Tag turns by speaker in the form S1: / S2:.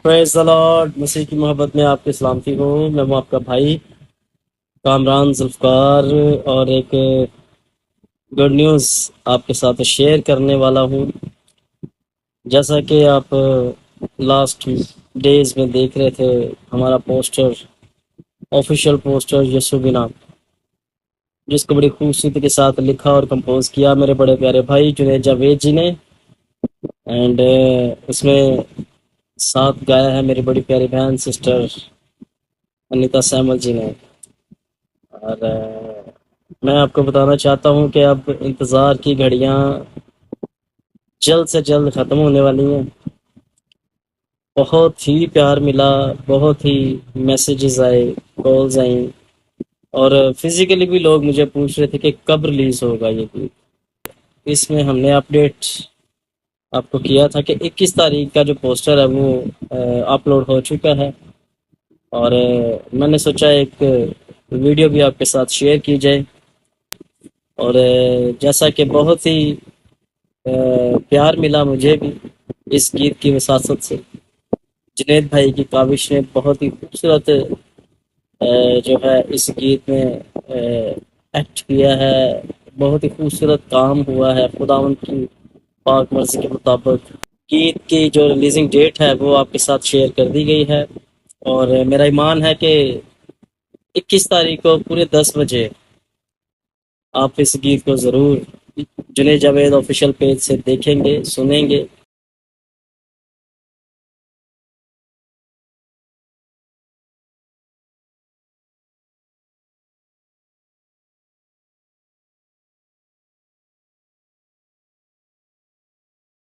S1: پریز دی lord, مسیح کی محبت میں آپ کی سلامتی ہو۔ میں ہوں آپ کا بھائی کامران ذوالفقار، اور ایک گڈ نیوز آپ کے ساتھ شیئر کرنے والا ہوں۔ جیسا کہ آپ لاسٹ ڈیز میں دیکھ رہے تھے، ہمارا پوسٹر، آفیشیل پوسٹر یسوع بنا، جس کو بڑی خوبصورتی کے ساتھ لکھا اور کمپوز کیا میرے بڑے پیارے بھائی جنید جاوید جی نے، اینڈ اس میں ساتھ گایا ہے میری بڑی پیاری بہن سسٹر انیتا سیمل جی نے۔ اور میں آپ کو بتانا چاہتا ہوں کہ اب انتظار کی گھڑیاں جلد سے جلد ختم ہونے والی ہیں۔ بہت ہی پیار ملا، بہت ہی میسیجز آئے، کالز آئیں، اور فزیکلی بھی لوگ مجھے پوچھ رہے تھے کہ کب ریلیز ہوگا یہ گیت۔ اس میں ہم نے اپڈیٹ آپ کو کیا تھا کہ 21 تاریخ کا جو پوسٹر ہے وہ اپلوڈ ہو چکا ہے، اور میں نے سوچا ایک ویڈیو بھی آپ کے ساتھ شیئر کی جائے۔ اور جیسا کہ بہت ہی پیار ملا مجھے بھی اس گیت کی وساست سے، جنید بھائی کی کاوش نے بہت ہی خوبصورت جو ہے اس گیت میں ایکٹ کیا ہے، بہت ہی خوبصورت کام ہوا ہے خداوند کی پاک مرضی کے مطابق۔ گیت کی جو ریلیزنگ ڈیٹ ہے وہ آپ کے ساتھ شیئر کر دی گئی ہے، اور میرا ایمان ہے کہ 21 تاریخ کو پورے 10 بجے آپ اس گیت کو ضرور جنید جاوید آفیشیل پیج سے دیکھیں گے، سنیں گے،